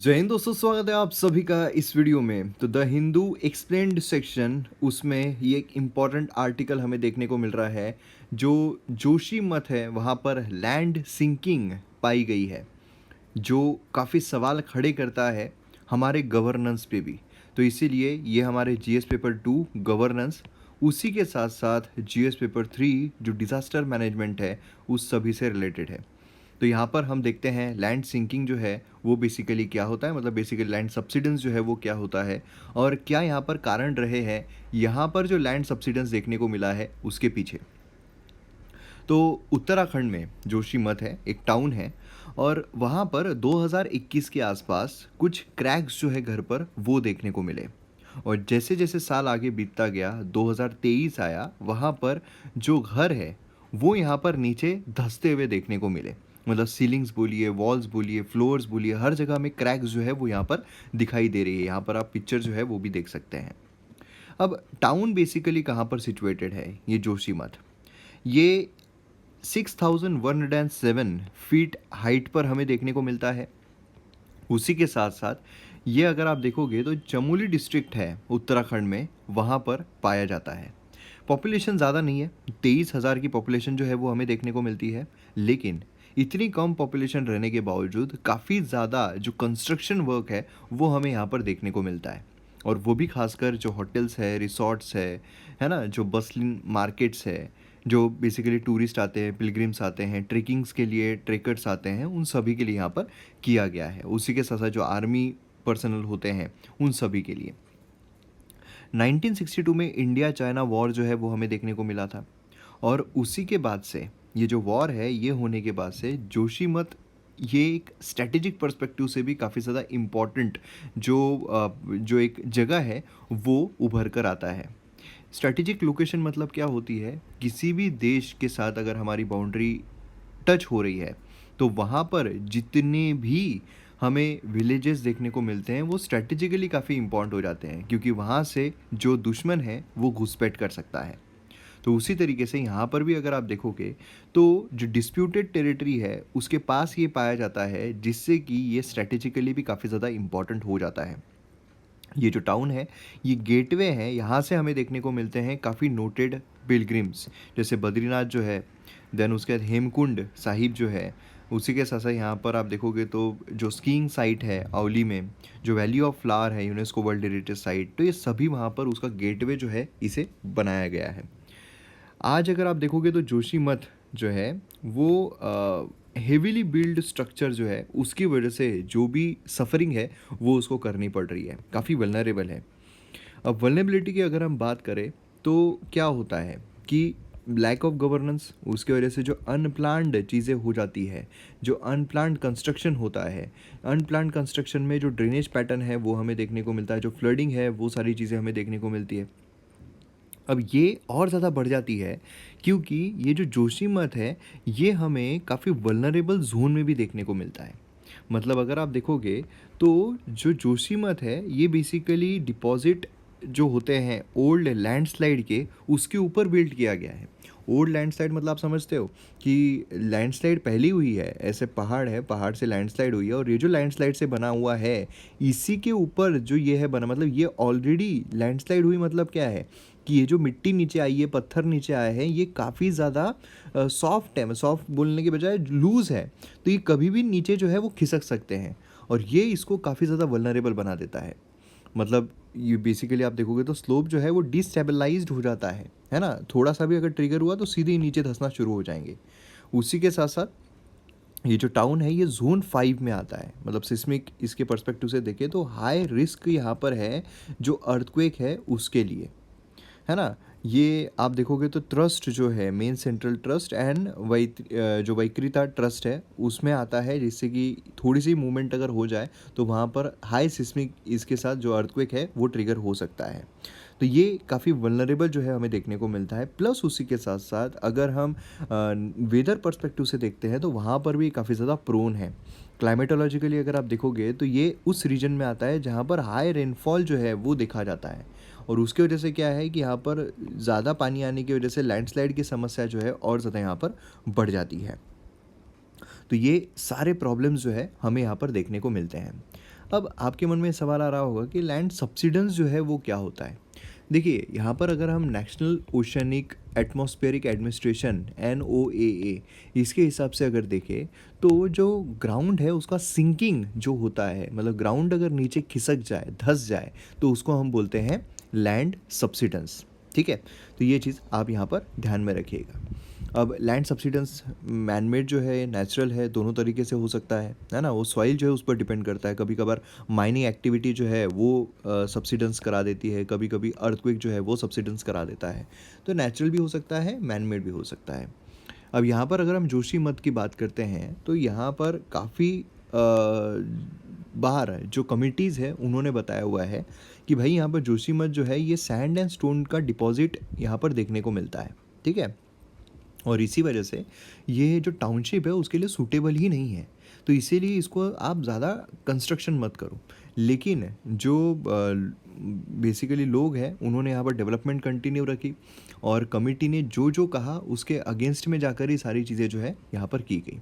जय हिंद दोस्तों, स्वागत है आप सभी का इस वीडियो में। तो द हिंदू एक्सप्लेन्ड सेक्शन, उसमें ये एक इम्पॉर्टेंट आर्टिकल हमें देखने को मिल रहा है। जो जोशी मठ है वहाँ पर लैंड सिंकिंग पाई गई है, जो काफ़ी सवाल खड़े करता है हमारे गवर्नेंस पे भी। तो इसीलिए ये हमारे जीएस पेपर 2 गवर्नेंस, उसी के साथ साथ जीएस पेपर 3 जो डिज़ास्टर मैनेजमेंट है उस सभी से रिलेटेड है। तो यहाँ पर हम देखते हैं लैंड सिंकिंग जो है वो बेसिकली क्या होता है, मतलब बेसिकली लैंड सब्सिडेंस जो है वो क्या होता है और क्या यहाँ पर कारण रहे हैं यहाँ पर जो लैंड सब्सिडेंस देखने को मिला है उसके पीछे। तो उत्तराखंड में जोशीमठ है, एक टाउन है, और वहाँ पर 2021 के आसपास कुछ क्रैक्स जो है घर पर वो देखने को मिले। और जैसे जैसे साल आगे बीतता गया 2023 आया, वहाँ पर जो घर है वो यहाँ पर नीचे धंसते हुए देखने को मिले। मतलब सीलिंग्स बोलिए, वॉल्स बोलिए, फ्लोर्स बोलिए, हर जगह में क्रैक्स जो है वो यहाँ पर दिखाई दे रही है। यहाँ पर आप पिक्चर जो है वो भी देख सकते हैं। अब टाउन बेसिकली कहाँ पर सिचुएटेड है ये जोशीमठ? ये 6107 फीट हाइट पर हमें देखने को मिलता है। उसी के साथ साथ ये अगर आप देखोगे तो चमोली डिस्ट्रिक्ट है उत्तराखंड में, वहाँ पर पाया जाता है। पॉपुलेशन ज़्यादा नहीं है, 23,000 की पॉपुलेशन जो है वो हमें देखने को मिलती है। लेकिन इतनी कम पॉपुलेशन रहने के बावजूद काफ़ी ज़्यादा जो कंस्ट्रक्शन वर्क है वो हमें यहाँ पर देखने को मिलता है। और वो भी खासकर जो होटल्स है, रिसॉर्ट्स है ना, जो बसलिंग मार्केट्स है, जो बेसिकली टूरिस्ट आते हैं, पिलग्रिम्स आते हैं, ट्रेकिंग्स के लिए ट्रेकर्स आते हैं, उन सभी के लिए यहाँ पर किया गया है। उसी के साथ साथ जो आर्मी पर्सनल होते हैं उन सभी के लिए। 1962 में इंडिया चाइना वॉर जो है वो हमें देखने को मिला था। और उसी के बाद से ये जो वॉर है ये होने के बाद से जोशीमठ ये एक स्ट्रेटेजिक पर्सपेक्टिव से भी काफ़ी ज़्यादा इम्पॉर्टेंट जो एक जगह है वो उभर कर आता है। स्ट्रेटेजिक लोकेशन मतलब क्या होती है? किसी भी देश के साथ अगर हमारी बाउंड्री टच हो रही है तो वहाँ पर जितने भी हमें विलेजेस देखने को मिलते हैं वो स्ट्रेटेजिकली काफ़ी इम्पॉर्टेंट हो जाते हैं, क्योंकि वहाँ से जो दुश्मन है वो घुसपैठ कर सकता है। तो उसी तरीके से यहाँ पर भी अगर आप देखोगे तो जो डिस्प्यूटेड टेरिटरी है उसके पास ये पाया जाता है, जिससे कि ये स्ट्रेटेजिकली भी काफ़ी ज़्यादा इम्पॉर्टेंट हो जाता है। ये जो टाउन है ये गेटवे है, यहाँ से हमें देखने को मिलते हैं काफ़ी नोटेड पिलग्रिम्स, जैसे बद्रीनाथ जो है, देन उसके बाद हेमकुंड साहिब जो है। उसी के साथ साथ यहाँ पर आप देखोगे तो जो स्कीइंग साइट है औली में, जो वैली ऑफ फ्लावर है यूनेस्को वर्ल्ड हेरिटेज साइट, तो ये सभी वहाँ पर उसका गेटवे जो है इसे बनाया गया है। आज अगर आप देखोगे तो जोशीमठ जो है वो हेवीली बिल्ड स्ट्रक्चर जो है उसकी वजह से जो भी सफ़रिंग है वो उसको करनी पड़ रही है, काफ़ी वल्नरेबल है। अब वल्नरेबिलिटी की अगर हम बात करें तो क्या होता है कि लैक ऑफ गवर्नेंस, उसकी वजह से जो अनप्लान्ड चीज़ें हो जाती है, जो अनप्लान्ड कंस्ट्रक्शन होता है, अनप्लान्ड कंस्ट्रक्शन में जो ड्रेनेज पैटर्न है वो हमें देखने को मिलता है, जो फ्लडिंग है वो सारी चीज़ें हमें देखने को मिलती है। अब ये और ज़्यादा बढ़ जाती है क्योंकि ये जो जोशीमठ है ये हमें काफ़ी वल्नरेबल जोन में भी देखने को मिलता है। मतलब अगर आप देखोगे तो जो जोशीमठ है ये बेसिकली डिपॉजिट जो होते हैं ओल्ड लैंडस्लाइड के, उसके ऊपर बिल्ड किया गया है। ओल्ड लैंडस्लाइड मतलब आप समझते हो कि लैंडस्लाइड पहली हुई है, ऐसे पहाड़ है, पहाड़ से लैंडस्लाइड हुई है, और ये जो लैंडस्लाइड से बना हुआ है इसी के ऊपर जो ये है बना, मतलब ये ऑलरेडी लैंडस्लाइड हुई। मतलब क्या है कि ये जो मिट्टी नीचे आई है, पत्थर नीचे आए हैं, ये काफ़ी ज़्यादा सॉफ्ट है, सॉफ्ट बोलने के बजाय लूज़ है, तो ये कभी भी नीचे जो है वो खिसक सकते हैं, और ये इसको काफ़ी ज़्यादा वल्नरेबल बना देता है। मतलब ये बेसिकली आप देखोगे तो स्लोप जो है वो डिस्टेबलाइज्ड हो जाता है ना, थोड़ा सा भी अगर ट्रिगर हुआ तो सीधे ही नीचे धंसना शुरू हो जाएंगे। उसी के साथ साथ ये जो टाउन है ये जोन 5 में आता है, मतलब सिस्मिक इसके पर्सपेक्टिव से देखें तो हाई रिस्क यहाँ पर है जो अर्थक्वेक है उसके लिए, है ना। ये आप देखोगे तो ट्रस्ट जो है मेन सेंट्रल ट्रस्ट एंड जो वैक्रिता ट्रस्ट है उसमें आता है, जिससे कि थोड़ी सी मूवमेंट अगर हो जाए तो वहाँ पर हाई सिस्मिक इसके साथ जो अर्थक्वेक है वो ट्रिगर हो सकता है। तो ये काफ़ी वल्नरेबल जो है हमें देखने को मिलता है। प्लस उसी के साथ साथ अगर हम वेदर पर्सपेक्टिव से देखते हैं तो वहाँ पर भी काफ़ी ज़्यादा प्रोन है। क्लाइमेटोलॉजिकली अगर आप देखोगे तो ये उस रीजन में आता है जहाँ पर हाई रेनफॉल जो है वो देखा जाता है, और उसकी वजह से क्या है कि यहाँ पर ज़्यादा पानी आने की वजह से लैंडस्लाइड की समस्या जो है और ज़्यादा यहाँ पर बढ़ जाती है। तो ये सारे प्रॉब्लम्स जो है हमें यहाँ पर देखने को मिलते हैं। अब आपके मन में सवाल आ रहा होगा कि लैंड सब्सिडेंस जो है वो क्या होता है? देखिए, यहाँ पर अगर हम national oceanic atmospheric administration NOAA इसके हिसाब से अगर देखें, तो जो ग्राउंड है उसका सिंकिंग जो होता है, मतलब ग्राउंड अगर नीचे खिसक जाए, धँस जाए, तो उसको हम बोलते हैं लैंड सब्सिडेंस। ठीक है? तो ये चीज़ आप यहाँ पर ध्यान में रखिएगा। अब लैंड सब्सिडेंस मैन मेड जो है, नेचुरल है, दोनों तरीके से हो सकता है ना? वो सॉइल जो है उस पर डिपेंड करता है। कभी-कभार माइनिंग एक्टिविटी जो है वो सब्सिडेंस करा देती है, कभी-कभी अर्थक्वेक जो है वो सब्सिडेंस करा देता है। तो नेचुरल भी हो सकता है, मैन मेड भी हो सकता है। अब यहाँ पर अगर हम जोशीमठ की बात करते हैं, तो यहाँ पर काफ़ी बाहर जो कमिटीज़ है उन्होंने बताया हुआ है कि भाई यहाँ पर जोशीमठ जो है ये सैंड एंड स्टोन का डिपॉज़िट यहाँ पर देखने को मिलता है। ठीक है? और इसी वजह से ये जो टाउनशिप है उसके लिए सूटेबल ही नहीं है। तो इसीलिए इसको आप ज़्यादा कंस्ट्रक्शन मत करो। लेकिन जो बेसिकली लोग हैं उन्होंने यहाँ पर डेवलपमेंट कंटिन्यू रखी और कमिटी ने जो कहा उसके अगेंस्ट में जाकर ही सारी चीज़ें जो है यहाँ पर की गई।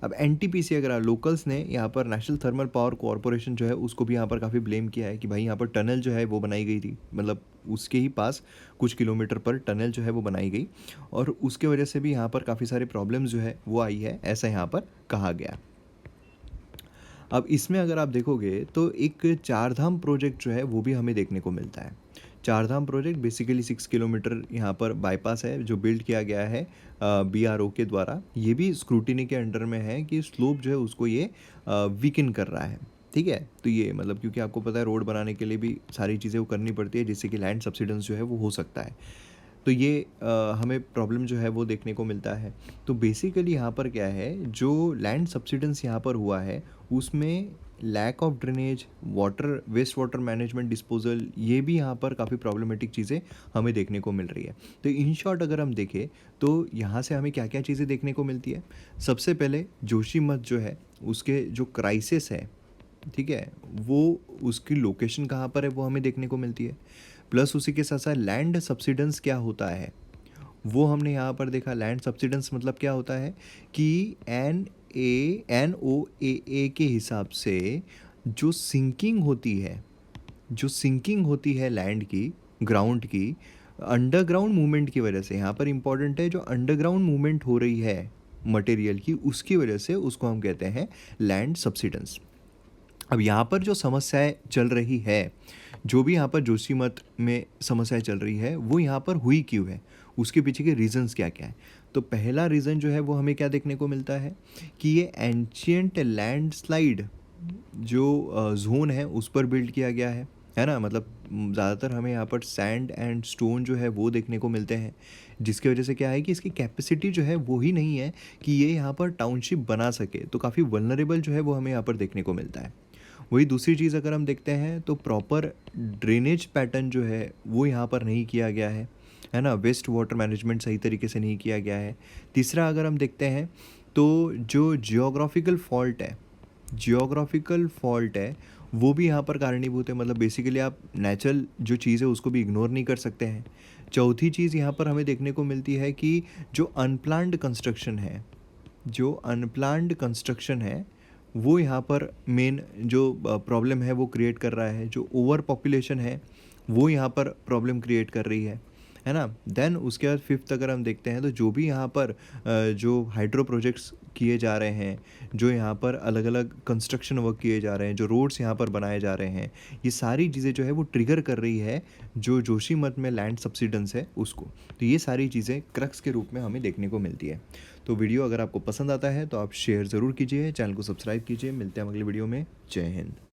अब NTPC अगर लोकल्स ने यहाँ पर नेशनल थर्मल पावर कॉरपोरेशन जो है उसको भी यहाँ पर काफ़ी ब्लेम किया है कि भाई यहाँ पर टनल जो है वो बनाई गई थी, मतलब उसके ही पास कुछ किलोमीटर पर टनल जो है वो बनाई गई और उसके वजह से भी यहाँ पर काफ़ी सारे प्रॉब्लम्स जो है वो आई है, ऐसा यहाँ पर कहा गया। अब इसमें अगर आप देखोगे तो एक चार धाम प्रोजेक्ट जो है वो भी हमें देखने को मिलता है। चार धाम प्रोजेक्ट बेसिकली 6 किलोमीटर यहाँ पर बाईपास है जो बिल्ड किया गया है BRO के द्वारा। ये भी स्क्रूटिनी के अंडर में है कि स्लोप जो है उसको ये वीकन कर रहा है। ठीक है? तो ये मतलब क्योंकि आपको पता है रोड बनाने के लिए भी सारी चीज़ें वो करनी पड़ती है जिससे कि लैंड सब्सिडेंस जो है वो हो सकता है। तो ये हमें प्रॉब्लम जो है वो देखने को मिलता है। तो बेसिकली यहाँ पर क्या है, जो लैंड सब्सिडेंस यहाँ पर हुआ है उसमें lack of drainage, water waste water management disposal, ये भी यहाँ पर काफ़ी प्रॉब्लमेटिक चीज़ें हमें देखने को मिल रही है। तो इन शॉर्ट अगर हम देखें तो यहाँ से हमें क्या क्या चीज़ें देखने को मिलती है। सबसे पहले जोशीमठ जो है उसके जो क्राइसिस है, ठीक है, वो उसकी लोकेशन कहाँ पर है वो हमें देखने को मिलती है। प्लस उसी के साथ साथ लैंड सब्सिडेंस क्या होता है वो हमने यहाँ पर देखा। लैंड सब्सिडेंस मतलब क्या होता है कि NOAA के हिसाब से जो सिंकिंग होती है लैंड की, ग्राउंड की, अंडरग्राउंड मूवमेंट की वजह से, यहाँ पर इंपॉर्टेंट है जो अंडरग्राउंड मूवमेंट हो रही है मटेरियल की, उसकी वजह से उसको हम कहते हैं लैंड सब्सिडेंस। अब यहाँ पर जो समस्याएं चल रही है, जो भी यहाँ पर जोशीमठ में समस्याएं चल रही है वो यहाँ पर हुई क्यों है, उसके पीछे के रीजंस क्या क्या है। तो पहला रीज़न जो है वो हमें क्या देखने को मिलता है कि ये एंशियंट लैंडस्लाइड जो जोन है उस पर बिल्ड किया गया है ना? मतलब ज़्यादातर हमें यहाँ पर सैंड एंड स्टोन जो है वो देखने को मिलते हैं, जिसकी वजह से क्या है कि इसकी कैपेसिटी जो है वो ही नहीं है कि ये यहाँ पर टाउनशिप बना सके। तो काफ़ी वल्नरेबल जो है वो हमें यहाँ पर देखने को मिलता है। वही दूसरी चीज़ अगर हम देखते हैं तो प्रॉपर ड्रेनेज पैटर्न जो है वो यहाँ पर नहीं किया गया है ना? वेस्ट वाटर मैनेजमेंट सही तरीके से नहीं किया गया है। तीसरा अगर हम देखते हैं तो जो जियोग्राफिकल फॉल्ट है वो भी यहाँ पर कारणीभूत है। मतलब बेसिकली आप नेचुरल जो चीज़ है उसको भी इग्नोर नहीं कर सकते हैं। चौथी चीज़ यहाँ पर हमें देखने को मिलती है कि जो अनप्लान्ड कंस्ट्रक्शन है वो यहाँ पर मेन जो प्रॉब्लम है वो क्रिएट कर रहा है। जो ओवर पॉपुलेशन है वो यहाँ पर प्रॉब्लम क्रिएट कर रही है ना? देन उसके बाद फिफ्थ अगर हम देखते हैं तो जो भी यहाँ पर जो हाइड्रो प्रोजेक्ट्स किए जा रहे हैं, जो यहाँ पर अलग अलग कंस्ट्रक्शन वर्क किए जा रहे हैं, जो रोड्स यहाँ पर बनाए जा रहे हैं, ये सारी चीज़ें जो है वो ट्रिगर कर रही है जो जोशीमठ में लैंड सब्सिडेंस है उसको। तो ये सारी चीज़ें क्रक्स के रूप में हमें देखने को मिलती है। तो वीडियो अगर आपको पसंद आता है तो आप शेयर ज़रूर कीजिए, चैनल को सब्सक्राइब कीजिए। मिलते हैं अगले वीडियो में। जय हिंद।